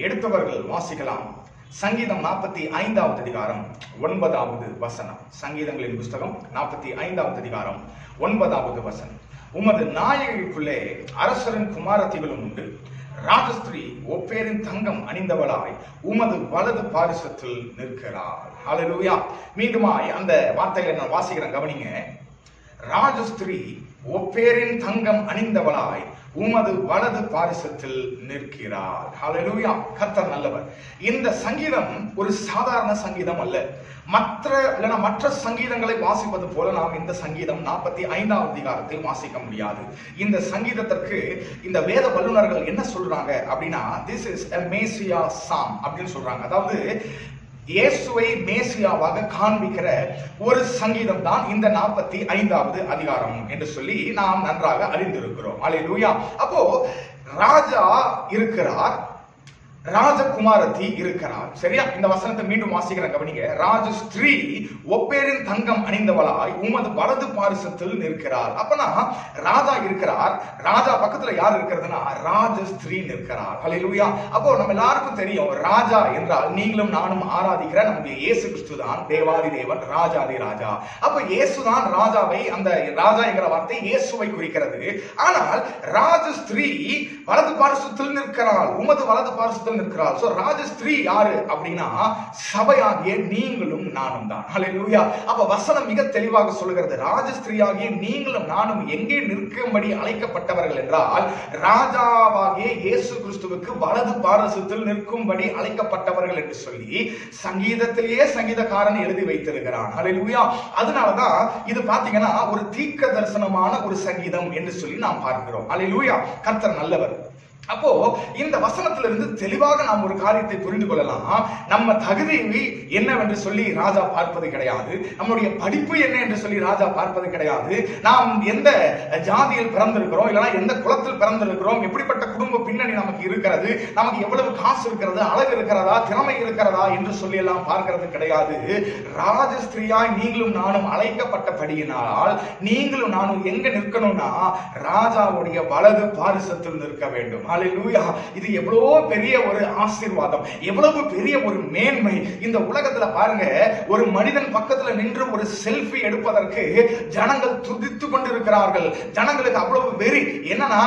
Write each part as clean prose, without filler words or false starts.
எடுத்தவர்கள் வாசிக்கலாம். சங்கீதம் 45வது அதிகாரம் 9வது வசனம். சங்கீதங்களின் புஸ்தகம் 45வது அதிகாரம் 9வது வசனம். உமது நாயகிக்குள்ளே அரசரின் குமாரத்திகளும் உண்டு, ராஜஸ்திரீ ஒப்பேரின் தங்கம் அணிந்தவளாய் உமது வலது பாரிசத்தில் நிற்கிறாள். ஹல்லேலூயா. மீண்டுமாய் அந்த வார்த்தைகளை நான் வாசிக்கிறேன், கவனிங்க. ராஜஸ்திரீ ஒப்பேரின் தங்கம் அணிந்தவளாய் உமது வலது பாரிசத்தில் நிற்கிறார். ஹல்லேலூயா. கர்த்தர் நல்லவர். இந்த சங்கீதம் ஒரு சாதாரண சங்கீதம் அல்ல. மற்ற சங்கீதங்களை வாசிப்பது போல நாம் இந்த சங்கீதம் 45வது அதிகாரத்தில் வாசிக்க முடியாது. இந்த சங்கீதத்திற்கு இந்த வேத வல்லுநர்கள் என்ன சொல்றாங்க அப்படின்னா, this is a Messiah psalm அப்படின்னு சொல்றாங்க. அதாவது இயேசுவை மேசியாவாக காண்பிக்கிற ஒரு சங்கீதம் தான் இந்த 45வது அதிகாரம் என்று சொல்லி நாம் நன்றாக அறிந்திருக்கிறோம். அல்லேலூயா. அப்போ ராஜா இருக்கிறார், ராஜகுமாரத்தி இருக்கிறார். சரியா? இந்த வசனத்தை மீண்டும் வாசிக்கிறேன், கவனிங்க. ராஜஸ்திரீ ஒப்பேரின் தங்கம் அணிந்தவளாய் உமது வலது பாரிசத்தில் நிற்கிறார். அப்பனா ராஜா இருக்கிறார், ராஜா பக்கத்துல யார் இருக்கிறதுனா ராஜஸ்திரீ நிற்கிறார். ஹல்லேலூயா. அப்போ நம்ம எல்லாருக்கும் தெரியும், ராஜா என்றால் நீங்களும் நானும் ஆராதிக்கிற நம்முடைய இயேசு கிறிஸ்து தான் தேவாதி தேவன், ராஜாதி ராஜா. அப்ப இயேசுதான் ராஜாவை, அந்த ராஜா என்கிற வார்த்தை இயேசுவை குறிக்கிறது. ஆனால் ராஜஸ்திரீ வலது பாரிசத்தில் நிற்கிறாள், உமது வலது பாரிசத்தில் நிற்கிறாள். சோ ராஜஸ்திரீ யாரு அப்படின்னா சபையாகிய நீங்களும் நானும் தான். ஹல்லேலூயா. அப்ப வசனம் மிக தெளிவாக சொல்கிறது, ராஜஸ்திரீயாகிய நீங்களும் நானும் எங்கே நிற்கும்படி அழைக்கப்பட்டவர்கள் என்றால் ராஜாவாகிய இயேசு கிறிஸ்துவுக்கு வலது பாரிசத்தில் நிற்கும்படி அழைக்கப்பட்டவர்கள் என்று சொல்லி சங்கீதத்திலேயே சங்கீதக்காரன் எழுதி வைத்திருக்கிறான். ஹல்லேலூயா. அதனாலதான் இது பாத்தீங்கன்னா ஒரு தீர்க்க தரிசனமான ஒரு சங்கீதம் என்று சொல்லி நாம் பார்க்கிறோம். ஹல்லேலூயா. கர்த்தர் நல்லவர். அப்போ இந்த வசனத்திலிருந்து தெளிவாக நாம் ஒரு காரியத்தை புரிந்து கொள்ளலாம். நம்ம தகுதி என்னவென்று சொல்லி ராஜா பார்ப்பது கிடையாது, நம்முடைய படிப்பு என்ன என்று சொல்லி ராஜா பார்ப்பது கிடையாது, நாம் எந்த ஜாதியில் பிறந்திருக்கிறோம், இல்லைன்னா எந்த குலத்தில் பிறந்திருக்கிறோம், எப்படிப்பட்ட குடும்ப பின்னணி நமக்கு இருக்கிறது, நமக்கு எவ்வளவு காசு இருக்கிறது, அழகு இருக்கிறதா, திறமை இருக்கிறதா என்று சொல்லி எல்லாம் பார்க்கிறது கிடையாது. ராஜஸ்திரீயாய் நீங்களும் நானும் அழைக்கப்பட்டபடியினால் நீங்களும் நானும் எங்க நிற்கணும்னா ராஜாவுடைய வலது பாரிசத்தில் நிற்க வேண்டும். ஹல்லேலூயா. இது எவ்வளவு பெரிய ஒரு ஆசீர்வாதம், எவ்வளவு பெரிய ஒரு மேன்மை. இந்த உலகத்துல பாருங்க, ஒரு மனிதன் பக்கத்துல நின்று ஒரு செல்ஃபி எடுப்பதற்கு ஜனங்கள் துடித்து கொண்டிருக்கிறார்கள். ஜனங்களுக்கு அவ்வளவு வெறி. என்னன்னா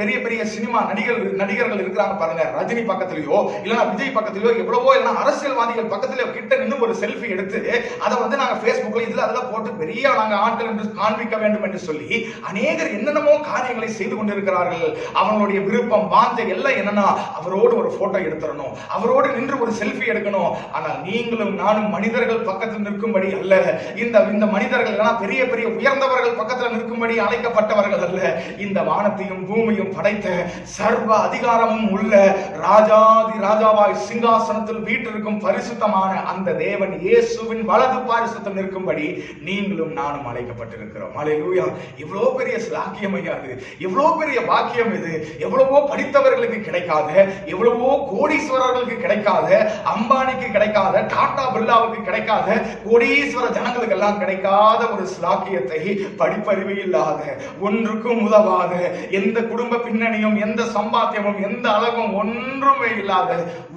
பெரிய பெரிய சினிமா நடிகர்கள் இருக்கிறாங்க பாருங்க, ரஜினி பக்கத்திலயோ இல்லனா விஜய் பக்கத்திலயோ எவ்வளவோ இல்லனா அரசியல்வாதிகள் பக்கத்துல கிட்ட நின்று ஒரு செல்ஃபி எடுத்து அதை வந்து நாங்க Facebookல இதுல அதெல்லாம் போட்டு பெரிய நாங்க ஆட்கள் என்று காண்பிக்க வேண்டும் என்று சொல்லி அநேகர் என்னென்னமோ காரியங்களை செய்து கொண்டிருக்கிறார்கள். அவங்களுடைய விருப்பம் வாஞ்சை எல்லாம் என்னன்னா அவரோடு ஒரு போட்டோ எடுத்துறணும், அவரோடு நின்று ஒரு செல்ஃபி எடுக்கணும். ஆனால் நீங்களும் நானும் மனிதர்கள் பக்கத்தில் நிற்கும்படி அல்ல, இந்த மனிதர்கள் எல்லாம் பெரிய பெரிய உயர்ந்தவர்கள் பக்கத்தில் நிற்கும்படி அழைக்கப்பட்டவர்கள் அல்ல. இந்த வானத்தையும் பூமியும் படைத்த சர்வ அதிகாரமும் உள்ள ராஜாதி ராஜாவாய் சிங்காசனத்தில் வீற்றிருக்கும் பரிசுத்தமான அந்த தேவன் இயேசுவின் வலது பாரிசத்தில் நிற்கும்படி நீங்களும் நானும் அழைக்கப்பட்டிருக்கிறோம். ஹல்லேலூயா. இவ்வளவு பெரிய ஸ்லாக்கியம் ஐயா, இது எவ்வளவு பெரிய பாக்கியம். இது எவ்வளவோ படித்தவர்களுக்கு கிடைக்காத, எவ்வளவோ கோடீஸ்வரர்களுக்கு கிடைக்காத, அம்பானிக்கு கிடைக்காத, டாடா பிர்லாவுக்கு கிடைக்காத, கோடீஸ்வர ஜனங்களுக்கு எல்லாம் கிடைக்காத ஒரு ஸ்லாக்கியத்தை படிப்பறிவு இல்லாத, ஒன்றுக்கும் உதவாத, எந்த குடும்ப பின்னணியும் எந்த சம்பாத்தியமும் எந்த அழகும் ஒன்றுமே இல்லாத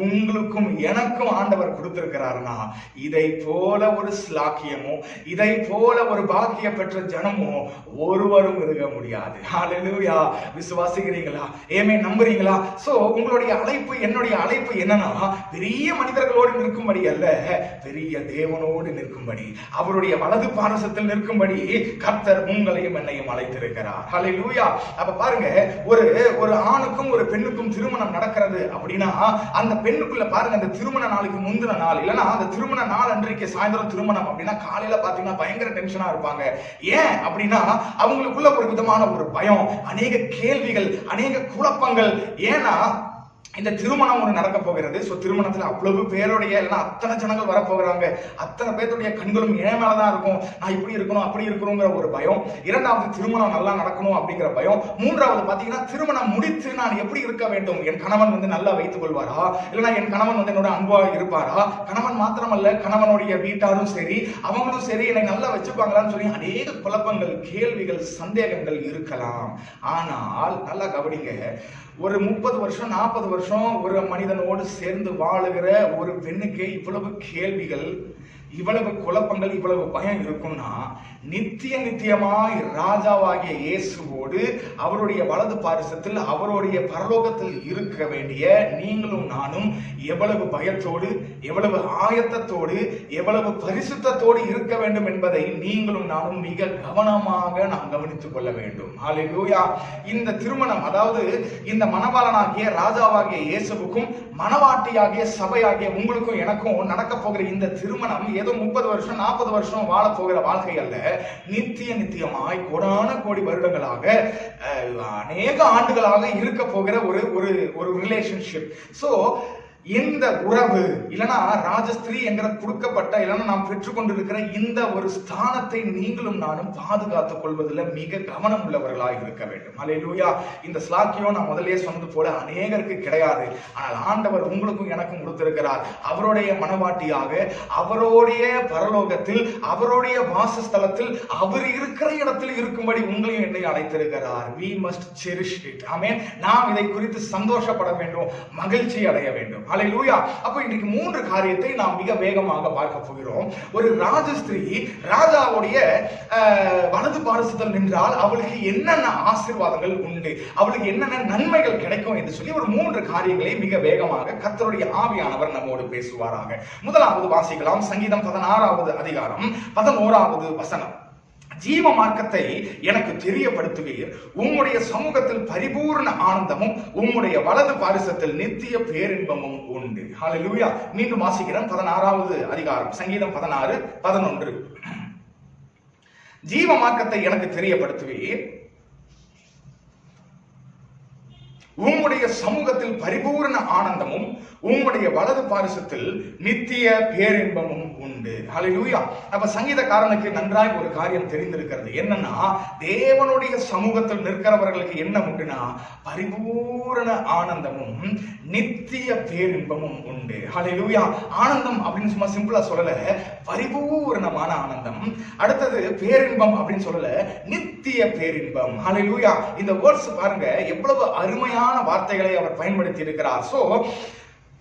உங்களுக்கும் எனக்கும் ஆண்டவர் கொடுத்திருக்கிறார்னா இதை போல ஒரு ஸ்லாக்கியமோ இதை போல ஒரு பாக்கிய பெற்ற ஜனமோ ஒருவரும் இருக்க முடியாது. ஹல்லேலூயா. விசுவாசிக்கிறீங்களா? ஏமே நம்புறீங்களா? சோ உங்களுடைய அழைப்பு, என்னுடைய அழைப்பு என்னன்னா பெரிய மனிதர்களோடு நிற்கும்படி அல்ல, பெரிய தேவனோடு நிற்கும்படி, அவருடைய வலது பாரசத்தில் நிற்கும்படி கர்த்தர் உங்களையும் என்னையும் அழைத்திருக்கிறார். ஹல்லேலூயா. அப்ப பாருங்க, ஒரு ஆணுக்கும் ஒரு பெண்ணுக்கும் திருமணம் நடக்கிறது அப்படின்னா அந்த பெண்ணுக்குள்ள பாருங்க, அந்த திருமண நாளுக்கு முந்தின நாள் இல்லைன்னா அந்த திருமண நாள் அன்றைக்கு சாயந்தரம் திருமணம் அப்படின்னா காலையில பாத்தீங்கன்னா பயங்கர டென்ஷனா இருப்பாங்க. ஏன் அப்படின்னா அவங்களுக்குள்ள ஒரு விதமான ஒரு பயம், அநேக கேள்விகள், அநேக குழப்பங்கள். ஏன்னா இந்த திருமணம் ஒன்று நடக்க போகிறது. ஸோ திருமணத்தில் அவ்வளவு பேருடைய எல்லாம் அத்தனை ஜனங்கள் வரப்போகிறாங்க. அத்தனை பேருடைய கண்களும் ஏன் மேலதான் இருக்கும், நான் இப்படி இருக்கணும் அப்படி இருக்கணுங்கிற ஒரு பயம். இரண்டாவது, திருமணம் நல்லா நடக்கணும் அப்படிங்கிற பயம். மூன்றாவது பாத்தீங்கன்னா, திருமணம் முடித்து நான் எப்படி இருக்க வேண்டும், என் கணவன் வந்து நல்லா வைத்துக் கொள்வாரா, இல்லைன்னா என் கணவன் வந்து என்னோட அன்பா இருப்பாரா, கணவன் மாத்திரமல்ல கணவனுடைய வீட்டாரும் சரி அவங்களும் சரி என்னை நல்லா வச்சுப்பாங்களான்னு சொல்லி அநேக குழப்பங்கள், கேள்விகள், சந்தேகங்கள் இருக்கலாம். ஆனால் நல்லா கவனிங்க, ஒரு 30 வருஷம் 40 வருஷம் ஒரு மனிதனோடு சேர்ந்து வாழுகிற ஒரு பெண்ணுக்கு இவ்வளவு கேள்விகள், இவ்வளவு குழப்பங்கள், இவ்வளவு பயம் இருக்கும்னா நித்தியமாய் ராஜாவாகிய இயேசுவோடு அவருடைய வலது பாரிசத்தில் அவருடைய பரலோகத்தில் இருக்க வேண்டிய நீங்களும் நானும் எவ்வளவு பயத்தோடு, எவ்வளவு ஆயத்தத்தோடு, எவ்வளவு பரிசுத்தத்தோடு இருக்க வேண்டும் என்பதை நீங்களும் நானும் மிக கவனமாக நாம் கவனித்துக் கொள்ள வேண்டும். ஹல்லேலூயா. இந்த திருமணம், அதாவது இந்த மணவாளனாகிய ராஜாவாகிய இயேசுவுக்கும் மணவாட்டியாகிய சபையாகிய உங்களுக்கும் எனக்கும் நடக்க போகிற இந்த திருமணம் ஏதோ 30 வருஷம் 40 வருஷம் வாழ போகிற வாழ்க்கை அல்ல. நித்தியமாய் கோடான கோடி வருடங்களாக, அநேக ஆண்டுகளாக இருக்க போகிற ஒரு ரிலேஷன்ஷிப். சோ இந்த உறவு இல்லனா ராஜஸ்திரீ என்கிற கொடுக்கப்பட்ட இல்லனா நாம் பெற்றுக்கொண்டிருக்கிற இந்த ஒரு ஸ்தானத்தை நீங்களும் நானும் பாதுகாத்துக் கொள்வதில் மிக கவனம் உள்ளவர்களாக இருக்க வேண்டும். அல்லேலூயா. இந்த ஸ்லாக்கியம் நான் முதலே சொன்னது போல அநேகருக்கு கிடையாது. ஆனால் ஆண்டவர் உங்களுக்கும் எனக்கும் கொடுத்திருக்கிறார். அவருடைய மனவாட்டியாக அவருடைய பரலோகத்தில் அவருடைய வாசஸ்தலத்தில் அவர் இருக்கிற இடத்தில் இருக்கும்படி உங்களையும் என்னை அழைத்திருக்கிறார். We must cherish it. ஆமென். நாம் இதை குறித்து சந்தோஷப்பட வேண்டும், மகிழ்ச்சி அடைய வேண்டும். ஹல்லேலூயா. அப்ப இன்னைக்கு 3 காரியத்தை நாம் மிக வேகமாக பார்க்க போகிறோம். ஒரு ராஜஸ்திரீ ராஜாவுடைய வலது பாரிசத்தில் நின்றால் அவளுக்கு என்னென்ன ஆசீர்வாதங்கள் உண்டு, அவளுக்கு என்னென்ன நன்மைகள் கிடைக்கும் என்று சொல்லி ஒரு 3 காரியங்களை மிக வேகமாக கர்த்தருடைய ஆவியானவர் நம்மோடு பேசுவாராக. முதலாவது வாசிக்கலாம். சங்கீதம் 16வது அதிகாரம் 11வது வசனம். ஜீவ மார்க்கத்தை எனக்கு தெரியப்படுத்துவீர், உம்முடைய சமூகத்தில் பரிபூர்ண ஆனந்தமும் உம்முடைய வலது பாரிசத்தில் நித்திய பேரின்பமும் உண்டு. ஹல்லேலூயா. மீண்டும் வாசிக்கிறேன். 16வது அதிகாரம் சங்கீதம் 16:11. ஜீவ மார்க்கத்தை எனக்கு தெரியப்படுத்துவீர், உம்முடைய சமூகத்தில் பரிபூர்ண ஆனந்தமும் உம்முடைய வலது பாரிசத்தில் நித்திய பேரின்பமும் உண்டு. ஹல்லேலூயா. அப்ப சங்கீதக்காரனுக்கு நன்றாய் ஒரு காரியம் தெரிந்திருக்கிறது. என்னன்னா, தேவனுடைய சமூகத்தில் நிற்கிறவர்களுக்கு என்ன உண்டுனா பரிபூர்ண ஆனந்தமும் நித்திய பேரின்பமும் உண்டு. ஹல்லேலூயா. ஆனந்தம் அப்படின்னு சும்மா சிம்பிளா சொல்லல, பரிபூர்ணமான ஆனந்தம். அடுத்தது பேரின்பம் அப்படின்னு சொல்லல, நித்திய பேரின்பம். ஹல்லேலூயா. இந்த வேர்ட்ஸ் பாருங்க, எவ்வளவு அருமையான வார்த்தைகளை அவர் பயன்படுத்தி இருக்கிறார். சோ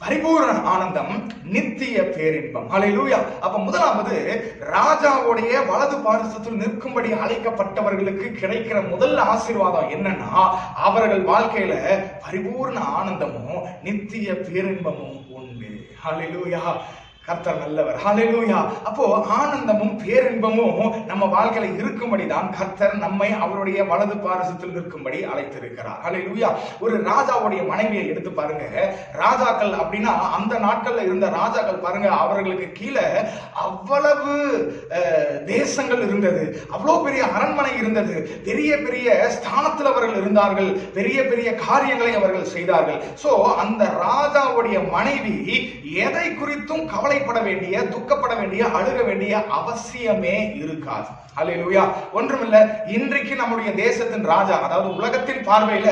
பரிபூர்ண ஆனந்தம், நித்திய பேரின்பம். ஹல்லேலூயா. அப்ப முதலாவது, ராஜாவுடைய வலது பாரிசத்தில் நிற்கும்படி அழைக்கப்பட்டவர்களுக்கு கிடைக்கிற முதல் ஆசீர்வாதம் என்னன்னா, அவர்கள் வாழ்க்கையில பரிபூர்ண ஆனந்தமும் நித்திய பேரின்பமும் உண்டு. ஹல்லேலூயா. கர்த்தர் நல்லவர். ஹல்லேலூயா. அப்போ ஆனந்தமும் பேரின்பமும் நம்ம வாழ்க்கையில இருக்கும்படிதான் கர்த்தர் நம்மை அவருடைய வலது பாரிசத்தில் நிற்கும்படி அழைத்திருக்கிறார். ஹல்லேலூயா. ஒரு ராஜாவுடைய மனைவியை எடுத்து பாருங்க. ராஜாக்கள் அப்படின்னா அந்த நாட்கள்ல இருந்த ராஜாக்கள் பாருங்க, அவர்களுக்கு கீழே அவ்வளவு தேசங்கள் இருந்தது, அவ்வளவு பெரிய அரண்மனை இருந்தது, பெரிய பெரிய ஸ்தானத்தில் அவர்கள் இருந்தார்கள், பெரிய பெரிய காரியங்களை அவர்கள் செய்தார்கள். சோ அந்த ராஜாவுடைய மனைவி எதை குறித்தும் கவலைப்பட வேண்டிய, துக்கப்பட வேண்டிய, அழுக வேண்டிய அவசியமே இருக்காது. ஹல்லேலூயா. ஒன்றுமில்ல, இன்றைக்கு நம்முடைய தேசத்தின் ராஜா, அதாவது உலகத்தின் பார்வையில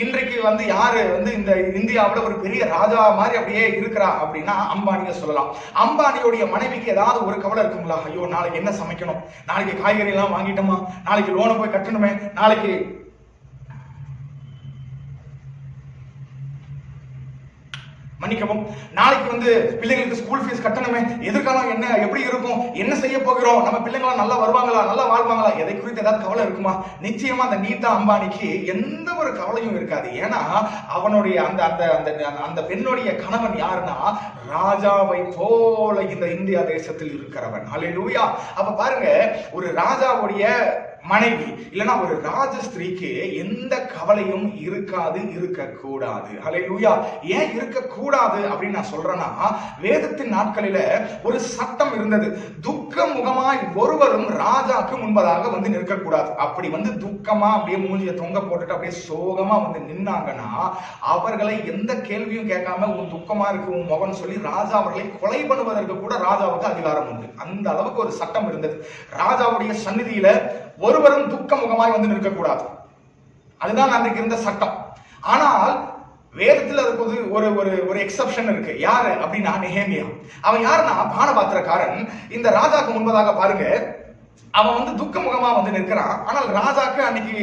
இன்றைக்கு யாரு இந்த இந்தியாவில் ஒரு பெரிய ராஜா மாதிரி அப்படியே இருக்கிறா அப்படின்னா அம்பானியை சொல்லலாம். அம்பானியோடைய மனைவிக்கு ஏதாவது ஒரு கவலை இருக்குங்களா? ஐயோ, நாளைக்கு என்ன சமைக்கணும், நாளைக்கு காய்கறி எல்லாம் வாங்கிட்டோமா, நாளைக்கு லோனை போய் கட்டணுமே, நாளைக்கு மன்னிக்கவும், நாளைக்கு பிள்ளைங்களுக்கு ஸ்கூல் ஃபீஸ் கட்டணுமே, எதிர்காலம் என்ன, எப்படி இருக்கும், என்ன செய்ய போகிறோம், நம்ம பிள்ளைங்களா நல்லா வருவாங்களா, நல்லா வாழ்வாங்களா, எதை குறித்து ஏதாவது கவலை இருக்குமா? நிச்சயமா அந்த நீதா அம்பானிக்கு எந்த ஒரு கவலையும் இருக்காது. ஏன்னா அவனுடைய அந்த பெண்ணுடைய கணவன் யாருன்னா ராஜாவை போல இந்த இந்தியா தேசத்தில் இருக்கிறவன். ஹல்லேலூயா. அப்ப பாருங்க, ஒரு ராஜாவுடைய மனைவி இல்லனா ஒரு ராஜஸ்திரீக்கு எந்த கவலையும் இருக்காது, இருக்கக்கூடாது. ஹல்லேலூயா. ஏன் இருக்கக்கூடாது அப்படின்னு நான் சொல்றேன்னா, வேதத்தின் நாட்களில ஒரு சட்டம் இருந்தது. துக்க முகமாய் ஒருவரும் ராஜாக்கு முன்பதாக நிற்கக்கூடாது. அப்படி துக்கமா அப்படியே மூஞ்சிய தொங்க போட்டுட்டு அப்படியே சோகமா நின்னாங்கன்னா அவர்களை எந்த கேள்வியும் கேட்காம உன் துக்கமா இருக்கு உன் முகம் சொல்லி ராஜா அவர்களை கொலை பண்ணுவதற்கு கூட ராஜாவுக்கு அதிகாரம் உண்டு. அந்த அளவுக்கு ஒரு சட்டம் இருந்தது. ராஜாவுடைய சந்நிதியில ஒருவரும் துக்க முகமாய் நிற்கக்கூடாது. அதுதான் அன்றைக்கு இருந்த சட்டம். ஆனால் வேதத்தில் அதுக்கு ஒரு எக்ஸப்ஷன் இருக்கு. யாரு அப்படின்னா நெகேமியா. அவன் யாருன்னா பானபாத்திரக்காரன். இந்த ராஜாக்கு முன்பதாக பாருங்க, அவன் வந்து துக்கமுகமா வந்து நிற்கிறான். ஆனால் ராஜாக்கு அன்னைக்கு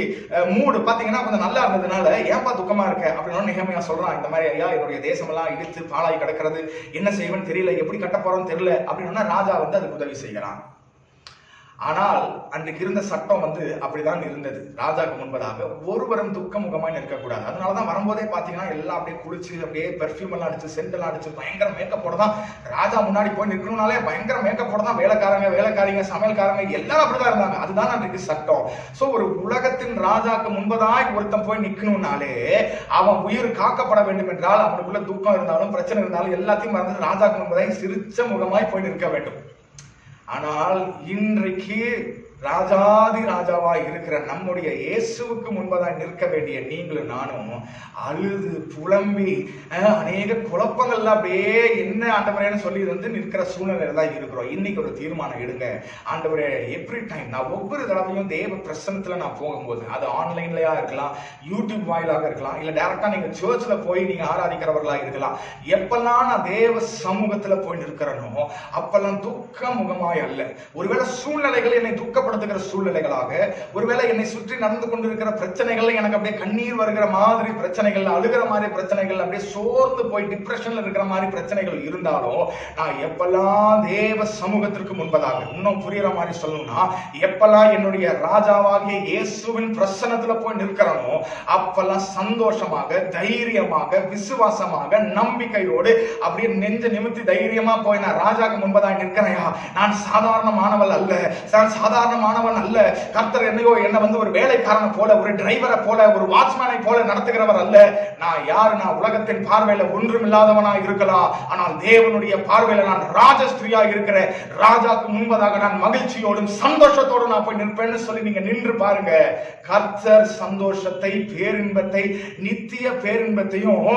மூடு பாத்தீங்கன்னா கொஞ்சம் நல்லா இருந்ததுனால, ஏன்பா துக்கமா இருக்க அப்படின்னு நெகேமியா சொல்றான். இந்த மாதிரி ஐயா என்னுடைய தேசமெல்லாம் இடித்து பாழாய் கிடக்கிறது, என்ன செய்வேன்னு தெரியல, எப்படி கட்ட போறோம்னு தெரியல அப்படின்னு ராஜா வந்து அதுக்கு உதவி செய்கிறான். ஆனால் அன்றைக்கு இருந்த சட்டம் வந்து அப்படிதான் இருந்தது. ராஜாக்கு முன்பதாக ஒருவரும் துக்கமுகமாய் நிற்கக்கூடாது. அதனாலதான் வரும்போதே பாத்தீங்கன்னா எல்லாம் அப்படியே குளிச்சு அப்படியே பெர்ஃபியூம் எல்லாம் அடிச்சு சென்ட் எல்லாம் அடிச்சு பயங்கர மேக்கப் போடதான் ராஜா முன்னாடி போய் நிற்கணும்னாலே பயங்கர மேக்கப் போடதான் வேலைக்காரங்க சமையல்காரங்க எல்லாரும் அப்படிதான் இருந்தாங்க. அதுதான் அன்றைக்கு சட்டம். சோ ஒரு உலகத்தின் ராஜாக்கு முன்பதாய் ஒருத்தன் போய் நிக்கணும்னாலே அவன் உயிர் காக்கப்பட வேண்டும் என்றால் அவனுக்குள்ள துக்கம் இருந்தாலும் பிரச்சனை இருந்தாலும் எல்லாத்தையும் மறந்து ராஜாக்கு முன்பதாய் சிரிச்ச முகமாய் போய் நிற்க வேண்டும். ஆனால் இன்றைக்கு ராஜாதி ராஜாவாய் இருக்கிற நம்முடைய இயேசுவுக்கு முன்பதாக நிற்க வேண்டிய நீங்களும் நானும் அழுது புலம்பி அநேக குழப்பங்கள்ல அப்படியே என்ன ஆண்டவரேன்னு சொல்லி வந்து நிற்கிற சூழ்நிலையில தான் இருக்கிறோம். இன்னைக்கு ஒரு தீர்மானம் எடுங்க. ஆண்டவரே, எவ்ரி டைம் நான் ஒவ்வொரு தடவையும் தேவ பிரசன்னத்துல நான் போகும்போது, அது ஆன்லைன்லயா இருக்கலாம், யூடியூப் வாயிலாக இருக்கலாம், இல்ல டைரக்டா நீங்க சர்ச்ல போய் நீங்க ஆராதிக்கிறவர்களா இருக்கலாம், எப்பெல்லாம் நான் தேவ சமூகத்துல போய் நிற்கிறனோ அப்பெல்லாம் துக்க முகமாய் அல்ல, ஒருவேளை சூழ்நிலைகள் என்னை துக்கப்படுத்துகிற சூழ்நிலைகளாக, ஒருவேளை என்னை சுற்றி நடந்து கொண்டிருக்கிற பிரச்சனைகள் எனக்கு அப்படியே கண்ணீர் வருகிற மாதிரி பிரச்சனைகள், அழுகிற மாதிரி பிரச்சனைகள், அப்படியே சோர்ந்து போய் டிப்ரெஷன்ல இருக்கிற மாதிரி பிரச்சனைகள் இருந்தாலும் நான் எப்பெல்லாம் தேவ சமூகத்திற்கு முன்பதாக, இன்னும் புரியுற மாதிரி சொல்லணும்னா, எப்பெல்லாம் என்னுடைய ராஜாவாகிய இயேசுவின் பிரசன்னத்துல போய் நிற்கிறனோ அப்பெல்லாம் சந்தோஷமாக, தைரியமாக, விசுவாசமாக, நம்பிக்கையோடு அப்படியே நெஞ்ச நிமித்தி தைரியமா போய் நான் ராஜாக்கு முன்பதாக நிற்கிறேயா, நான் சாதாரணமானவள் அல்ல, நான் சாதாரணமானவன் அல்ல, கர்த்தர் என்னை வந்து ஒரு வேலைக்காரனை போல, ஒரு டிரைவரை போல, ஒரு வாட்ச்மேனை போல நடத்துகிறவர் அல்ல. நான் யாரு? நான் உலகத்தின் பார்வையில ஒன்றும் இல்லாதவனா இருக்கலாம், ஆனால் தேவனுடைய பார்வையில நான் ராஜஸ்திரியா இருக்கிறேன். ராஜாக்கு முன்பதாக நான் மகிழ்ச்சியோடும் சந்தோஷத்தோடும் நான் போய் நிற்பேன்னு சொல்லி நீங்க நின்று பாருங்க. கர்த்தர் சந்தோஷத்தை, பேரின்பத்தை, நித்திய பேரின்பத்தையும்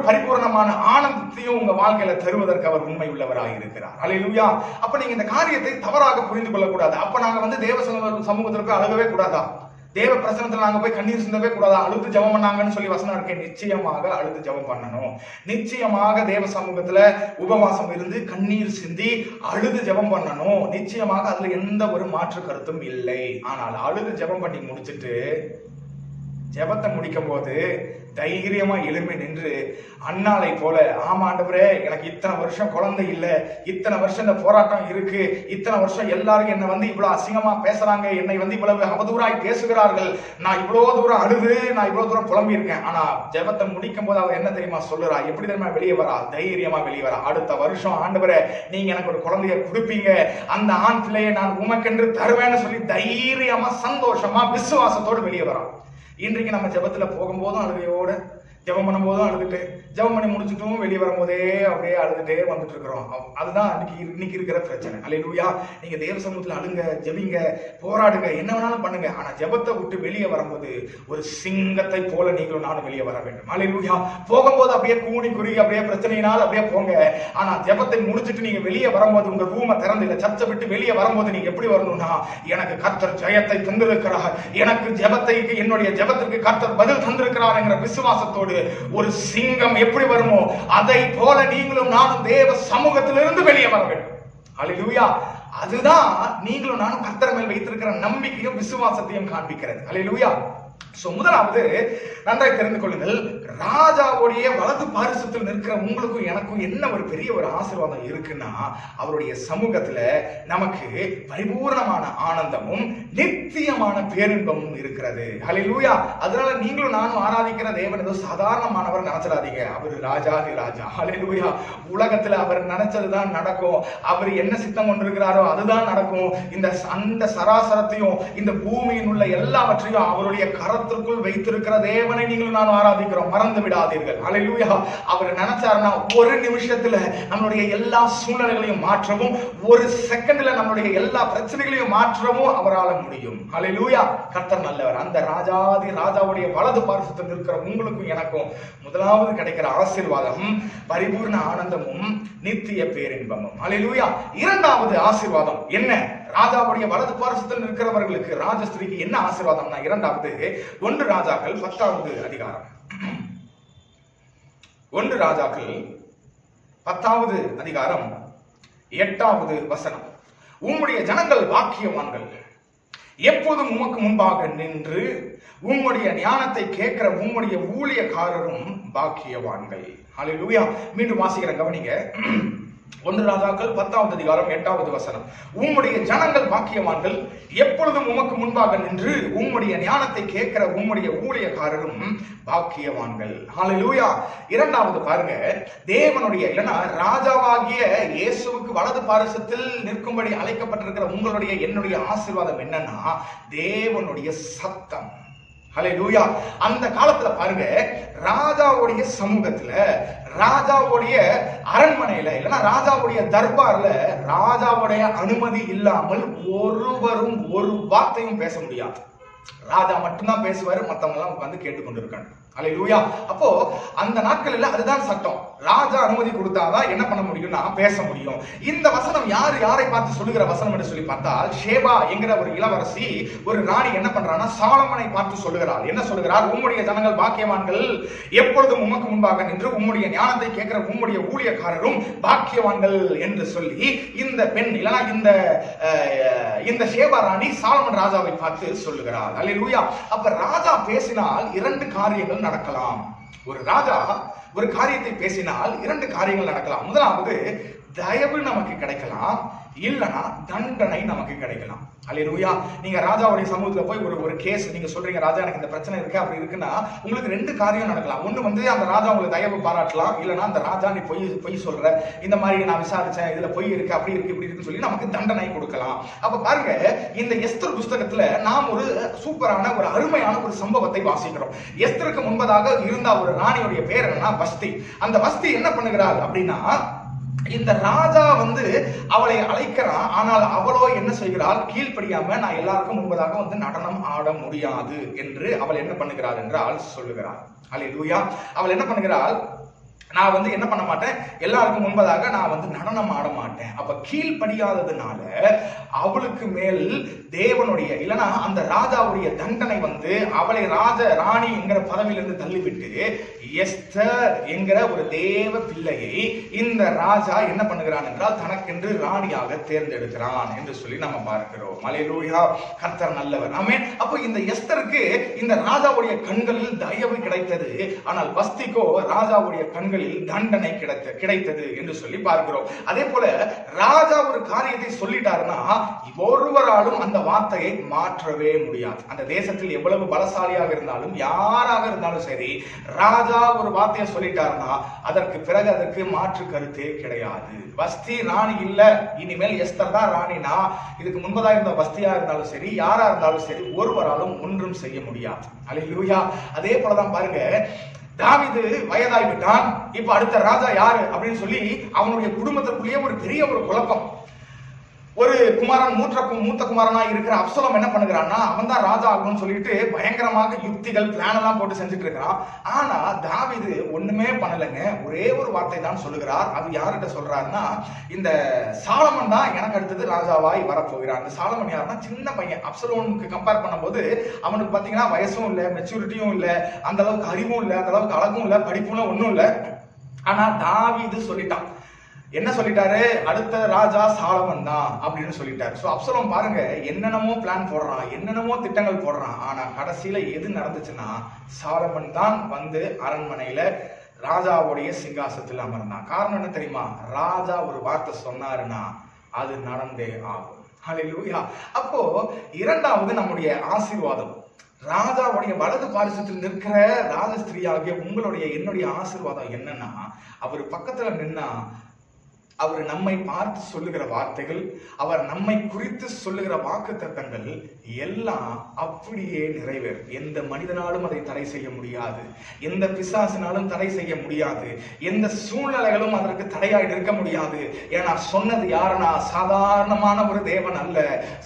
பரிபூர்ணமான ஆனந்தத்தையும் உங்க வாழ்க்கையில தருவதற்கு அவர் உண்மை உள்ளவராக இருக்கிறார். அல்லேலூயா. அப்ப நீங்க இந்த காரியத்தை தவறாக புரிந்து கொள்ளக்கூடாது. அப்ப நாங்க வந்து தேவ சமூகத்திற்கு அழுகவே கூடாதா? தேவ பிரசனத்துல நாங்க போய் கண்ணீர் சிந்தவே கூடாதா? அழுது ஜெபம் பண்ணாங்கன்னு சொல்லி வசனம் இருக்கேன். நிச்சயமாக அழுது ஜெபம் பண்ணணும். நிச்சயமாக தேவ சமூகத்துல உபவாசம் இருந்து கண்ணீர் சிந்தி அழுது ஜெபம் பண்ணணும். நிச்சயமாக அதுல எந்த ஒரு மாற்று கருத்தும் இல்லை. ஆனால் அழுது ஜெபம் பண்ணி முடிச்சுட்டு ஜெபத்தை முடிக்கும் போது தைரியமா எழும்பி நின்று அண்ணாலை போல, ஆமா ஆண்டவரே, எனக்கு இத்தனை வருஷம் குழந்தை இல்ல, இத்தனை வருஷம் இந்த போராட்டம் இருக்கு, இத்தனை வருஷம் எல்லாரும் என்னை வந்து இவ்வளவு அசிங்கமா பேசுறாங்க, என்னை வந்து இவ்வளவு அவதூறாய் பேசுகிறார்கள், நான் இவ்வளவு தூரம் அழுது, நான் இவ்வளவு தூரம் புலம்பி இருக்கேன். ஆனா ஜெபத்தை முடிக்கும் போது அவர் என்ன தெரியுமா சொல்லுறா? எப்படி தெரியுமா வெளியே வரா? தைரியமா வெளியே வரா. அடுத்த வருஷம் ஆண்டவரே நீங்க எனக்கு ஒரு குழந்தைய கொடுப்பீங்க, அந்த ஆண் பிள்ளையை நான் உமக்கென்று தருவேன்னு சொல்லி தைரியமா, சந்தோஷமா, விசுவாசத்தோடு வெளியே வரா. இன்றைக்கு நம்ம ஜெபத்துல போகும்போதும் அழுகையோட, ஜெபம் பண்ணும் போதும் அழுதுட்டு, ஜெபம் பண்ணி முடிச்சுட்டும் வெளியே வரும்போதே அப்படியே அழுதுட்டே வந்துட்டு இருக்கிறோம். அதுதான் இன்னைக்கு இருக்கிற பிரச்சனை. அல்லேலூயா. நீங்க தேவ சமூகத்துல அழுங்க, ஜெபிங்க, போராடுங்க, என்ன வேணாலும் பண்ணுங்க. ஆனா ஜெபத்தை விட்டு வெளியே வரும்போது ஒரு சிங்கத்தை போல நீங்களும் நானும் வெளியே வர வேண்டும். அல்லேலூயா. போகும்போது அப்படியே கூடி குறுகி அப்படியே பிரச்சனையினால் அப்படியே போங்க. ஆனா ஜெபத்தை முடிச்சுட்டு நீங்க வெளியே வரும்போது, உங்க ரூமை திறந்து இல்ல சர்ச்சை விட்டு வெளியே வரும்போது நீங்க எப்படி வரணும்னா, எனக்கு கர்த்தர் ஜெயத்தை தந்திருக்கிறார், எனக்கு ஜெபத்தைக்கு, என்னுடைய ஜெபத்திற்கு கர்த்தர் பதில் தந்திருக்கிறார் என்கிற விசுவாசத்தோடு ஒரு சிங்கம் எப்படி வருமோ அதை போல நீங்களும் நானும் தேவ சமூகத்திலிருந்து வெளியே வர வேண்டும். அல்லேலூயா. அதுதான் நீங்களும் நானும் கர்த்தர் மேல் வைத்திருக்கிற நம்பிக்கையும் விசுவாசத்தையும் காண்பிக்கிறது. அல்லேலூயா. முதலாவது நன்றாய் தெரிந்து கொள்ளுங்கள், ராஜாவுடைய வலது பாரிசத்தில் நிற்கிற உங்களுக்கும் எனக்கும் என்ன ஒரு பெரிய ஒரு ஆசீர்வாதம் இருக்குன்னா, அவருடைய சமூகத்துல நமக்கு பரிபூர்ணமான ஆனந்தமும் நித்தியமான பேரின்பமும் இருக்கிறது. ஹல்லேலூயா. அதனால நீங்களும் நானும் ஆராதிக்கிற தேவன் ஏதோ சாதாரணமானவர் நினைச்சிடாதீங்க. அவர் ராஜாதி ராஜா. ஹல்லேலூயா. உலகத்துல அவர் நினைச்சதுதான் நடக்கும். அவர் என்ன சித்தம் கொண்டிருக்கிறாரோ அதுதான் நடக்கும். அந்த சராசரத்தையும் இந்த பூமியின் உள்ள எல்லாவற்றையும் அவருடைய கரத்திற்குள் வைத்திருக்கிற தேவனை நீங்களும் நான் ஆராதிக்கிறோம். மறந்து விடாதீர்கள். அல்லேலூயா. அவர் நினைச்சாருன்னா ஒரு நிமிஷத்துல நம்மளுடைய எல்லா சூழ்நிலைகளையும் மாற்றவும், ஒரு செகண்ட்ல நம்மளுடைய எல்லா பிரச்சனைகளையும் மாற்றவும் அவரால் முடியும். அல்லேலூயா. கர்த்தர் நல்லவர். அந்த ராஜாதி ராஜாவுடைய வலது பார்சத்தில் இருக்கிற உங்களுக்கும் எனக்கும் முதலாவது கிடைக்கிற ஆசீர்வாதம் பரிபூர்ண ஆனந்தமும் நித்திய பேரின்பமும். அல்லேலூயா. இரண்டாவது ஆசீர்வாதம் என்ன? ராஜாவுடைய வலது பார்சத்தில் இருக்கிறவர்களுக்கு, ராஜஸ்திரிக்கு என்ன ஆசீர்வாதம்னா, இரண்டாவது 1 ராஜாக்கள் 10வது அதிகாரம். 1 ராஜாக்கள் 10வது அதிகாரம் 8வது வசனம். உம்முடைய ஜனங்கள் பாக்கியவான்கள், எப்போதும் உமக்கு முன்பாக நின்று உம்முடைய ஞானத்தை கேட்கிற உம்முடைய ஊழியக்காரரும் பாக்கியவான்கள். ஹல்லேலூயா. மீண்டும் வாசிக்கிற கவனிங்க. 1 ராஜாக்கள் 10வது அதிகாரம் 8வது வசனம். உம்முடைய ஜனங்கள் பாக்கியவான்கள், எப்பொழுதும் உமக்கு முன்பாக நின்று உம்முடைய ஞானத்தை கேட்கிற உம்முடைய ஊழியக்காரரும் பாக்கியவான்கள். ஹல்லேலூயா. இரண்டாவது பாருங்க, தேவனுடைய இல்லைன்னா ராஜாவாகிய இயேசுவுக்கு வலது பாரிசத்தில் நிற்கும்படி அழைக்கப்பட்டிருக்கிற உங்களுடைய என்னுடைய ஆசீர்வாதம் என்னன்னா தேவனுடைய சத்தம். ஹல்லேலூயா. அந்த காலத்துல பாருங்க, ராஜாவுடைய சமூகத்துல, ராஜாவுடைய அரண்மனையில இல்லைன்னா ராஜாவுடைய தர்பார்ல ராஜாவுடைய அனுமதி இல்லாமல் ஒருவரும் ஒரு வார்த்தையும் பேச முடியாது. ராஜா மட்டும்தான் பேசுவாரு, மத்தவங்க எல்லாம் உட்கார்ந்து கேட்டுக்கொண்டிருக்காங்க. ஹல்லேலூயா. அப்போ அந்த நாட்களில் அதுதான் சட்டம். ராஜா அனுமதி கொடுத்தாதான் என்ன பண்ண முடியும்னா பேச முடியும். இந்த வசனம் யாரை பார்த்து சொல்லுகிற வசனம் என்று சொல்லி பார்த்தால், ஷேபா என்கிற ஒரு இளவரசி, ஒரு ராணி என்ன பண்றான்னா சாலமனை பார்த்து சொல்லுகிறாள். என்ன சொல்லுகிறார்? உம்முடைய ஜனங்கள் பாக்கியவான்கள், எப்பொழுதும் உமக்கு முன்பாக நின்று உம்முடைய ஞானத்தை கேட்கிற உம்முடைய ஊழியக்காரரும் பாக்கியவான்கள் என்று சொல்லி இந்த பெண் இல்லைன்னா இந்த ஷேபா ராணி சாலமன் ராஜாவை பார்த்து சொல்லுகிறார். ஹல்லேலூயா. அப்ப ராஜா பேசினால் 2 காரியங்கள் நடக்கலாம். ஒரு ராஜா ஒரு காரியத்தை பேசினால் 2 காரியங்கள் நடக்கலாம். முதலாவது, தயவு நமக்கு கிடைக்கலாம், இல்லனா தண்டனை நமக்கு கிடைக்கலாம். ஹல்லேலூயா. நீங்க ராஜாவுடைய சமூகத்துல போய் ஒரு கேஸ் நீங்க சொல்றீங்க, ராஜா எனக்கு இந்த பிரச்சனை இருக்கு அப்படி இருக்குன்னா உங்களுக்கு 2 காரியம் நடக்கலாம். ஒண்ணு வந்து அந்த ராஜா உங்களுக்கு தயவு பாராட்டலாம், இல்லனா அந்த ராஜா நீ பொய் சொல்ற, இந்த மாதிரி நான் விசாரிச்சேன், இதுல பொய் இருக்கு அப்படி இருக்கு இப்படி இருக்குன்னு சொல்லி நமக்கு தண்டனை கொடுக்கலாம். அப்ப பாருங்க, இந்த எஸ்தர் புஸ்தகத்துல நாம் ஒரு சூப்பரான ஒரு அருமையான ஒரு சம்பவத்தை வாசிக்கிறோம். எஸ்தருக்கு முன்பதாக இருந்த ஒரு ராணியுடைய பேர் என்னன்னா வஸ்தி. அந்த வஸ்தி என்ன பண்ணுகிறாள் அப்படின்னா, இந்த ராஜா வந்து அவளை அழைக்கிறான். ஆனால் அவளோ என்ன செய்கிறாள்? கீழ்ப்படியாம நான் எல்லாருக்கும் முன்பதாக வந்து நடனம் ஆட முடியாது என்று அவள் என்ன பண்ணுகிறாள் என்றால் சொல்லுகிறாள். ஹல்லேலூயா. அவள் என்ன பண்ணுகிறாள்? நான் வந்து என்ன பண்ண மாட்டேன், எல்லாருக்கும் முன்பதாக நான் வந்து நடனம் ஆட மாட்டேன். அப்ப கீழ்ப்படியாததுனால அவளுக்கு மேல் தேவனுடைய இல்லனா அந்த ராஜாவுடைய தண்டனை வந்து அவளை ராணி என்கிற பதவியிலிருந்து தள்ளிவிட்டு எஸ்தர் என்கிற ஒரு தேவ பிள்ளையை இந்த ராஜா என்ன பண்ணுகிறான் என்றால் தனக்கென்று ராணியாக தேர்ந்தெடுக்கிறான் என்று சொல்லி நம்ம பார்க்கிறோம். ஹல்லேலூயா. கர்த்தர் நல்லவர். ஆமென். அப்போ இந்த எஸ்தருக்கு இந்த ராஜாவுடைய கண்களில் தயவு கிடைத்தது, ஆனால் வஸ்திக்கோ ராஜாவுடைய கண்களில் தண்டனை கிடைத்தது என்று சொல்லி பார்க்கிறோம். அதே போல ராஜா ஒரு காரியத்தை சொல்லிட்டாருன்னா ஒருவராலும் அந்த வார்த்தையை மாற்றவே முடியாது. அந்த தேசத்தில் எவ்வளவு பலசாலியாக இருந்தாலும் யாராக இருந்தாலும் சரி, ராஜா ஒரு வார்த்தையை சொல்லிட்டாருன்னா அதற்கு பிறகு அதற்கு மாற்று கருத்தே கிடையாது. வஸ்தி ராணி இல்ல, இனிமேல் எஸ்தர் தான் ராணினா இதுக்கு முன்பதாக இருந்த வஸ்தியா இருந்தாலும் சரி, யாரா இருந்தாலும் சரி, ஒருவராலும் ஒன்றும் செய்ய முடியாது. ஹல்லேலூயா. அதே போலதான் பாருங்க, தாவீது வயதாகிவிட்டான். இப்ப அடுத்த ராஜா யாரு அப்படின்னு சொல்லி அவனுடைய குடும்பத்திற்குள்ளேயே ஒரு பெரிய ஒரு குழப்பம். ஒரு குமாரன் மூத்த குமாரனா இருக்கிற அப்சலோம் என்ன பண்ணுகிறான்னா அவன் தான் ராஜா ஆகணும்னு சொல்லிட்டு பயங்கரமாக யுக்திகள் பிளான் எல்லாம் போட்டு செஞ்சுட்டு இருக்கிறான். ஆனா தாவீது ஒண்ணுமே பண்ணலைங்க. ஒரே ஒரு வார்த்தை தான் சொல்லுகிறார். அது யார்கிட்ட சொல்றாருன்னா, இந்த சாலமன் தான் எனக்கு அடுத்தது ராஜாவாய் வரப்போகிறார். இந்த சாலமன் யாருன்னா சின்ன பையன். அப்சலோமுக்கு கம்பேர் பண்ணும்போது அவனுக்கு பாத்தீங்கன்னா வயசும் இல்லை, மெச்சூரிட்டியும் இல்லை, அந்த அளவுக்கு அறிவும் இல்லை, அந்த அளவுக்கு அழகும் இல்லை, படிப்பும் ஒன்றும் இல்லை. ஆனா தாவீது சொல்லிட்டான். என்ன சொல்லிட்டாரு? அடுத்த ராஜா சாலமன் தான் அப்படின்னு சொல்லிட்டாரு. சோ அப்சலோம் பாருங்க, என்னென்னமோ பிளான் போடுறான், என்னென்னமோ திட்டங்கள் போடுறான். ஆனா கடைசியில எது நடந்துச்சுன்னா சாலமன் தான் வந்து அரண்மனையில ராஜாவுடைய சிங்காசனத்தில் அமர்ந்தான். காரணம் என்ன தெரியுமா? ராஜா ஒரு வார்த்தை சொன்னாருன்னா அது நடந்தே ஆகும். ஹல்லேலூயா. அப்போ இரண்டாவது நம்முடைய ஆசீர்வாதம், ராஜாவுடைய வலது பாரிசத்தில் நிற்கிற ராஜஸ்திரீயாகிய உங்களுடைய என்னுடைய ஆசீர்வாதம் என்னன்னா, அவர் பக்கத்துல நின்னா அவர் நம்மை பார்த்து சொல்லுகிற வார்த்தைகள், அவர் நம்மை குறித்து சொல்லுகிற வாக்குத்தத்தங்கள் எல்லாம் அப்படியே நிறைவேறும். எந்த மனிதனாலும் அதை தடை செய்ய முடியாது, எந்த பிசாசினாலும் தடை செய்ய முடியாது, எந்த சூழ்நிலைகளும் அதற்கு தடையாய் நிற்க முடியாது. ஏன்னா சொன்னது யாருன்னா சாதாரணமான ஒரு தேவன் அல்ல,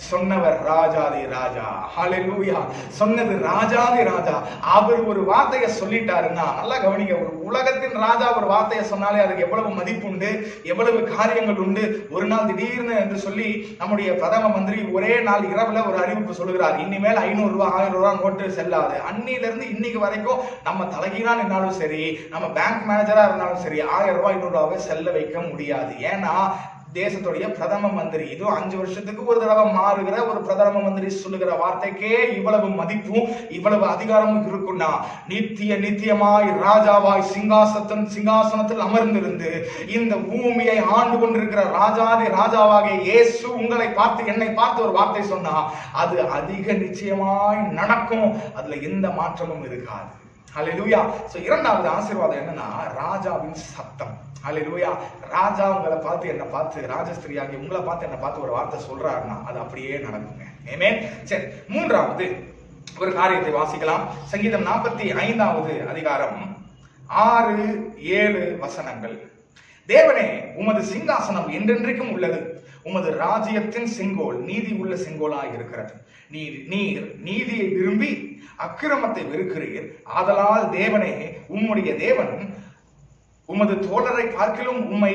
சொன்னவர் ராஜாதி ராஜா. ஹல்லேலூயா. சொன்னது ராஜாதி ராஜா. அவர் ஒரு வார்த்தையை சொல்லிட்டாருன்னா, நல்லா கவனிங்க, ஒரு உலகத்தின் ராஜா ஒரு வார்த்தையை சொன்னாலே அதுக்கு எவ்வளவு மதிப்பு உண்டு, எவ்வளவு காரியங்கள் உண்டு. ஒரு நாள் திடீர்னு என்று சொல்லி நம்முடைய பிரதம மந்திரி ஒரே நாள் இரவுல ஒரு அறிவிப்பு சொல்லுகிறார், இனிமேல் 500 ரூபாய் 1000 ரூபாய் நோட்டு செல்லாது. அன்னில இருந்து இன்னைக்கு வரைக்கும் நம்ம தலைகீழா நின்னாலும் சரி, நம்ம பேங்க் மேனேஜரா இருந்தாலும் சரி, 1000 ரூபாய் 500 ரூபாய் செல்ல வைக்க முடியாது. ஏன்னா தேசத்துடைய பிரதம மந்திரி. இது 5 வருஷத்துக்கு ஒரு தடவை மாறுகிற ஒரு பிரதம மந்திரி சொல்லுகிற வார்த்தைக்கே இவ்வளவு மதிப்பும் இவ்வளவு அதிகாரமும் இருக்குன்னா, நித்தியமாய் ராஜாவாய் சிங்காசனத்தில் அமர்ந்திருந்து இந்த பூமியை ஆண்டு கொண்டிருக்கிற ராஜாதி ராஜாவாகிய இயேசு உங்களை பார்த்து என்னை பார்த்து ஒரு வார்த்தை சொன்னா அது அதிக நிச்சயமாய் நடக்கும். அதுல எந்த மாற்றமும் இருக்காது. ஹல்லேலூயா. சோ இரண்டாவது ஆசீர்வாதம் என்னன்னா ராஜாவின் சத்தம். ஹல்லேலூயா. ராஜா உங்களை பார்த்து என்ன பார்த்து, ராஜஸ்திரியாகி உங்களை பார்த்து என்ன பார்த்து ஒரு வார்த்தை சொல்றாருன்னா அது அப்படியே நடக்குங்க. ஆமென். சரி, மூன்றாவது ஒரு காரியத்தை வாசிக்கலாம். சங்கீதம் 45வது அதிகாரம் 6-7 வசனங்கள். தேவனே, உமது சிங்காசனம் என்றென்றைக்கும் உள்ளது. உமது ராஜ்யத்தின் செங்கோல் நீதி உள்ள செங்கோலாய் இருக்கிறது. நீர் நீதியை விரும்பி அக்கிரமத்தை வெறுக்கிறீர். ஆதலால் தேவனே, உம்முடைய தேவன் உமது தோழரை பார்க்கிலும் உம்மை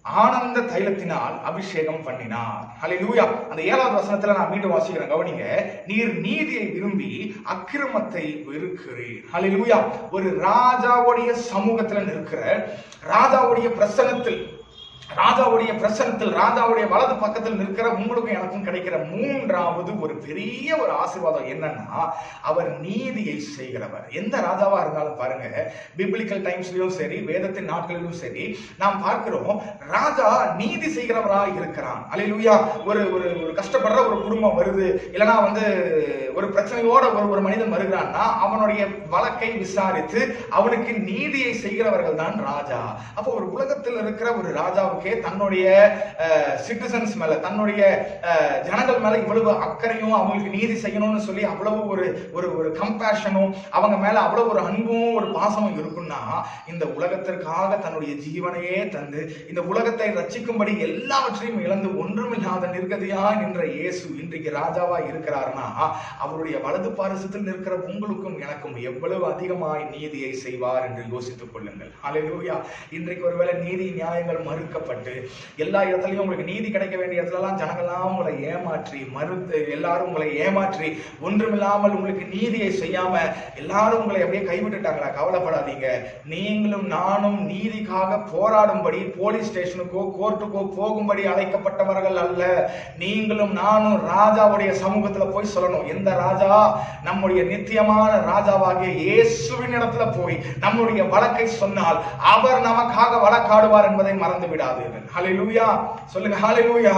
ஆனந்த தைலத்தினால் அபிஷேகம் பண்ணினார். ஹல்லேலூயா. அந்த 7வது வசனத்துல நான் மீண்டும் வாசிக்கிறேன், கவனிங்க. நீர் நீதியை விரும்பி அக்கிரமத்தை வெறுக்கிறீர். ஹல்லேலூயா. ஒரு ராஜாவுடைய சமூகத்துல நிற்கிற, ராஜாவுடைய பிரசன்னத்தில் ராஜாவுடைய வலது பக்கத்தில் நிற்கிற உங்களுக்கும் எனக்கும் கிடைக்கிற மூன்றாவது ஒரு பெரிய ஒரு ஆசீர்வாதம் என்னன்னா, அவர் நீதியை செய்கிறவர். எந்த ராஜாவா இருந்தாலும் பாருங்க, பிப்ளிக்கல் டைம்ஸ்லயும் சரி, வேதத்தின் நாட்களிலும் சரி, நாம் பார்க்கிறோம் ராஜா நீதி செய்கிறவராக இருக்கிறான். அல்லேலூயா. ஒரு ஒரு கஷ்டப்படுற ஒரு குடும்பம் வருது, இல்லைன்னா ஒரு பிரச்சனையோட ஒரு மனிதன் வருகிறான்னா அவனுடைய வழக்கை விசாரித்து அவனுக்கு நீதியை செய்கிறவர்கள் தான் ராஜா. அப்போ ஒரு உலகத்தில் இருக்கிற ஒரு ராஜாவுக்கு தன்னுடைய சிட்டிசன்ஸ் மேல, தன்னுடைய ஜனங்கள் மேல இவ்வளவு அக்கறையும், அவங்களுக்கு நீதி செய்யணும்னு சொல்லி அவ்வளவு ஒரு கம்பேஷனும், அவங்க மேல அவ்வளவு ஒரு அன்பும் ஒரு பாசமும் இருக்குன்னா, இந்த உலகத்திற்காக தன்னுடைய ஜீவனையே தந்து இந்த உலகத்தை ரட்சிக்கும்படி எல்லாவற்றையும் இழந்து ஒன்றுமில்லாத நிர்கதியா நின்ற இயேசு இன்றைக்கு ராஜாவா இருக்கிறார்னா, அவருடைய வலது பாரிசத்தில் நிற்கிற உங்களுக்கும் எனக்கும் எவ்வளவு அதிகமாய் நீதியை செய்வார் என்று யோசித்துக் கொள்ளுங்கள். ஹல்லேலூயா. இன்றைக்கு ஒருவேளை நீதி நியாயங்கள் மறுக்கப்பட்டு எல்லா இடத்துலயும் உங்களுக்கு நீதி கிடைக்க வேண்டிய இடத்துலலாம் ஜனங்கள்லாம் உங்களை ஏமாற்றி எல்லாரும் உங்களை ஏமாற்றி ஒன்றுமில்லாமல் உங்களுக்கு நீதியை செய்யாம எல்லாரும் உங்களை அப்படியே கைவிட்டுட்டாங்களா? கவலைப்படாதீங்க. நீங்களும் நானும் நீதிக்காக போராடும்படி போலீஸ் ஸ்டேஷனுக்கோ கோர்ட்டுக்கோ போகும்படி அழைக்கப்பட்டவர்கள் அல்ல. நீங்களும் நானும் ராஜாவுடைய சமூகத்துல போய் சொல்லணும். எந்த ராஜா? நம்முடைய நித்தியமான ராஜாவாகிய இயேசுவின் இடத்துல போய் நம்முடைய வழக்கை சொன்னால் அவர் நமக்காக வழக்காடுவார் என்பதை மறந்து விடாதீர்கள். ஹல்லேலூயா. சொல்லுங்க ஹல்லேலூயா.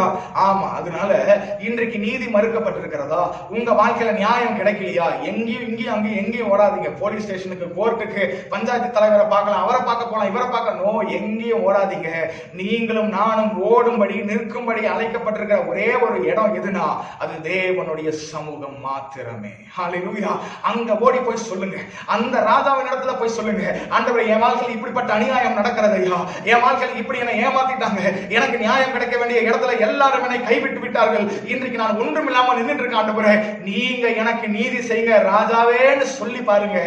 ஆமா. அதனால இன்றைக்கு நீதி மறுக்கப்பட்டிருக்கிறதா? உங்க வாழ்க்கையில நியாயம் கிடைக்கலையா? எங்கேயும் ஓடாதீங்க. போலீஸ் ஸ்டேஷனுக்கு, கோர்ட்டுக்கு, பஞ்சாயத்து தலைவரை பார்க்கலாம், அவரை பார்க்க போலாம், இவரை பார்க்க, நோ, எங்கேயும் ஓடாதீங்க. நீங்களும் நானும் ஓடும்படி நிற்கும்படி அழைக்கப்பட்டிருக்கிற ஒரே ஒரு இடம் எதுனா அது தேவனுடைய சமூகம் மாத்திரமே. ஹல்லேலூயா. அங்க ஓடி போய் சொல்லுங்க. அந்த ராஜாவின் இடத்துல போய் சொல்லுங்க, ஆண்டவரே, என் வாழ்க்கையில் இப்படிப்பட்ட அநியாயம் நடக்கிறது ஐயா, என் வாழ்க்கையில் இப்படி என்னை ஏமாத்திட்டாங்க, எனக்கு நியாயம் கிடைக்க வேண்டிய இடத்துல எல்லாரும் என்னை கைவிட்டு விட்டார்கள், இன்றைக்கு நான் ஒன்றும் இல்லாமல் நின்றுட்டு இருக்கேன், ஆண்டவரே நீங்க எனக்கு நீதி செய்யுங்க ராஜாவேன்னு சொல்லி பாருங்க.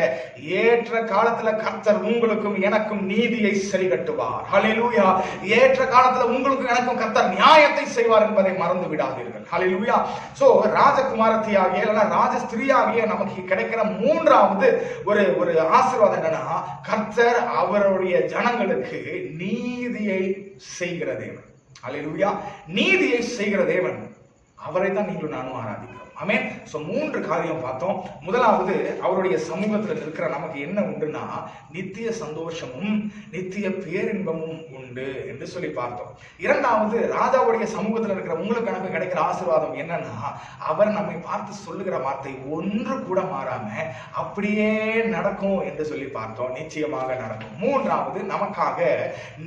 ஏற்ற காலத்துல கர்த்தர் உங்களுக்கும் எனக்கும் நீதியை சரி கட்டுவார். ஹல்லேலூயா. ஏற்ற காலத்துல உங்களுக்கும் எனக்கும் கர்த்தர் நியாயத்தை செய்வார் என்பதை மறந்து விடாதீர்கள். ஹல்லேலூயா. சோ ராஜகுமாரத்தியாகிய இல்லைன்னா ராஜஸ்திரியாகிய நமக்கு கிடைக்கிற மூன்றாவது ஒரு ஆசீர்வாதம் என்னன்னா, கர்த்தர் அவருடைய ஜனங்களுக்கு நீதியை செய்கிற தேவன். ஹல்லேலூயா. நீதியை செய்கிற தேவன், அவரை தான் நீங்களும் நானும் ஆராதிக்கிறோம். ஆமென். சோ 3 காரியம் பார்த்தோம். முதலாவது, அவருடைய சமூகத்தில் இருக்கிற நமக்கு என்ன உண்டுனா நித்திய சந்தோஷமும் நித்திய பேரின்பமும் உண்டு என்று சொல்லி பார்த்தோம். இரண்டாவது, ராஜாவுடைய சமூகத்தில் இருக்கிற உங்களுக்கு எனக்கு கிடைக்கிற ஆசீர்வாதம் என்னன்னா, அவர் நம்மை பார்த்து சொல்லுகிற வார்த்தை ஒன்று கூட மாறாம அப்படியே நடக்கும் என்று சொல்லி பார்த்தோம். நிச்சயமாக நடக்கும். மூன்றாவது, நமக்காக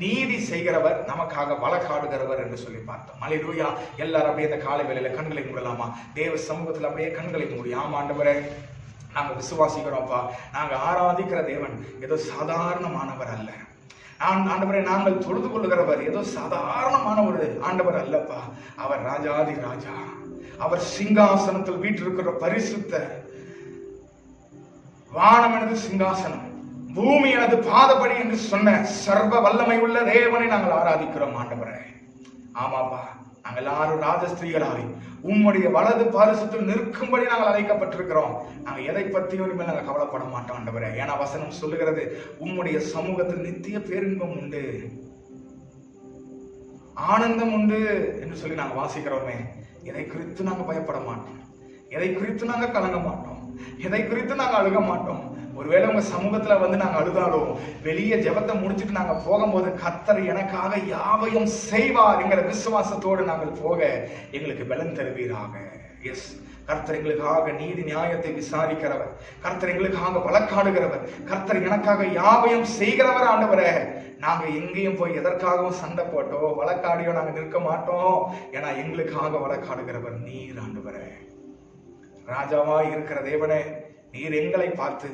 நீதி செய்கிறவர், நமக்காக வழக்காடுகிறவர் என்று சொல்லி பார்த்தோம். ஹல்லேலூயா. எல்லாரும் அப்படியே இந்த காலை வேளையில கண்களை மூடலாமா? தேவ சமூகத்தில் அப்படியே கண்களை மூடி, ஆமா ஆண்டவரே, நாங்க விசுவாசிக்கிறோம்ப்பா, நாங்க ஆராதிக்கிற தேவன் ஏதோ சாதாரணமானவர் அல்ல. ஆண்டவரே, நாங்கள் தொழுது கொள்ளுகிறவர் ஏதோ சாதாரணமான ஒரு ஆண்டவர் அல்லப்பா. அவர் ராஜாதி ராஜா, அவர் சிங்காசனத்தில் வீற்றிருக்கிற பரிசுத்த, வானம் எனது சிங்காசனம், பூமி எனது பாதபடி என்று சொன்ன சர்வ வல்லமை உள்ள தேவனை நாங்கள் ஆராதிக்கிறோம் ஆண்டவரே. ஆமாப்பா, நாங்கள் எல்லாரும் ராஜஸ்திரீகளாய் உம்முடைய வலது பாரிசத்தில் நிற்கும்படி நாங்கள் அழைக்கப்பட்டிருக்கிறோம். நாங்கள் எதை பற்றியும் இனிமேல் நாங்கள் கவலைப்பட மாட்டோம் ஆண்டவரே. ஏன்னா வசனம் சொல்லுகிறது, உம்முடைய சமூகத்தில் நித்திய பேரின்பம் உண்டு. ஆனந்தம் உண்டு என்று சொல்லி நாங்க வாசிக்கிறோமே, எதை குறித்து நாங்க பயப்பட மாட்டோம், எதை குறித்து நாங்க கலங்க மாட்டோம், எதை குறித்து நாங்க அழுக மாட்டோம். ஒருவேளை உங்க சமூகத்துல வந்து நாங்க அழுதாலும் வெளியே ஜெபத்தை முடிச்சுட்டு நாங்க போகும்போது கர்த்தர் எனக்காக யாவையும் செய்வார் என்கிற விசுவாசத்தோடு நாங்கள் போக எங்களுக்கு பலன் தருவீராக. எஸ், கர்த்தர் எங்களுக்காக நீதி நியாயத்தை விசாரிக்கிறவர், கர்த்தர் எங்களுக்காக வழக்காடுகிறவர், கர்த்தர் எனக்காக யாவையும் செய்கிறவர். ஆண்டவரே, நாங்க எங்கேயும் போய் எதற்காகவும் சண்டை போட்டோ வழக்காடியோ நாங்க நிற்க மாட்டோம். ஏன்னா எங்களுக்காக வழக்காடுகிறவர் நீர். ஆண்டவரே, ராஜாவா இருக்கிற தேவனே, நீர் எங்களை பார்த்து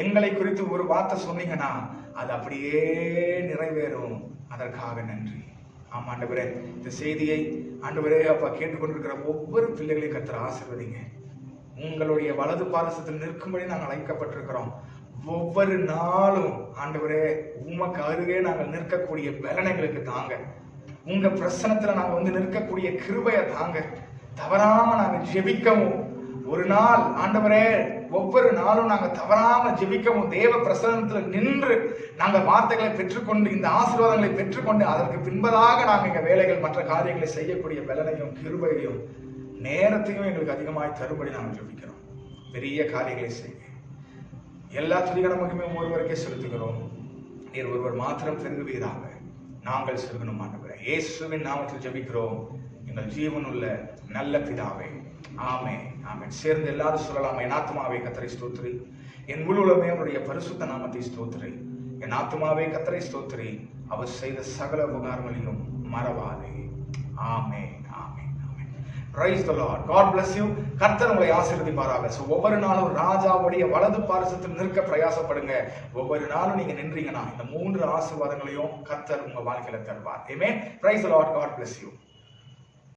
எங்களை குறித்து ஒரு வார்த்தை சொன்னீங்கன்னா அது அப்படியே நிறைவேறும். அதற்காக நன்றி. ஆமா ஆண்டவரே, இந்த செய்தியை ஆண்டவரே அப்பா கேட்டுக்கொண்டிருக்கிற ஒவ்வொரு பிள்ளைகளையும் கர்த்தர் ஆசீர்வதிங்க. உங்களுடைய வலது பாரசத்தில் நிற்கும்படி நாங்கள் அழைக்கப்பட்டிருக்கிறோம். ஒவ்வொரு நாளும் ஆண்டவரே உமக்கு அருகே நாங்கள் நிற்கக்கூடிய பலனைகளுக்கு தாங்க. உங்க பிரசனத்துல நாங்க வந்து நிற்கக்கூடிய கிருபையை தாங்க. தவறாம நாங்க ஜெபிக்கவும், ஒரு நாள் ஆண்டவரே ஒவ்வொரு நாளும் நாங்க தவறாம ஜெபிக்கவும், தேவ பிரசன்னத்துல நின்று நாங்க வார்த்தைகளை பெற்றுக்கொண்டு இந்த ஆசீர்வாதங்களை பெற்றுக்கொண்டு அதற்கு பின்பதாக நாங்க எங்க வேலைகள் மற்ற காரியங்களை செய்யக்கூடிய பலனையும் கிருபையையும் நேரத்தையும் எங்களுக்கு அதிகமாய் தரும்படி நாங்கள் ஜெபிக்கிறோம். பெரிய காரியங்களை செய்ய எல்லா துதிகன மகிமையும் ஒருவருக்கே செலுத்துகிறோம். நீர் ஒருவர் மாத்திரம் பெருகுவீராக, நாங்கள் செலுத்தணும். ஆண்டவரே, இயேசுவின் நாமத்தில் ஜெபிக்கிறோம் எங்கள் ஜீவனுள்ள நல்ல பிதாவே, ஆமென் ஆமென். சேர்ந்து எல்லாரும் சொல்லலாம், என் ஆத்துமாவே கர்த்தரை ஸ்தோத்திரி, என் முழு உலகமே அவருடைய பரிசுத்த நாமத்தை ஸ்தோத்திரி. என் ஆத்துமாவே கர்த்தரை ஸ்தோத்திரி, அவர் செய்த சகல உபகாரங்களையும் மறவாதே. ஆமென் ஆமென் ஆமென். Praise the Lord. God bless you. கர்த்தர் உங்களை ஆசீர்வதிப்பாராக. சோ ஒவ்வொரு நாளும் ராஜாவுடைய வலது பாரசத்தில் நிற்க பிரயாசப்படுங்க. ஒவ்வொரு நாளும் நீங்க நின்றீங்கன்னா இந்த 3 ஆசீர்வாதங்களையும் கர்த்தர் உங்க வாழ்க்கையில தருவார். Amen. Praise the Lord. God bless you.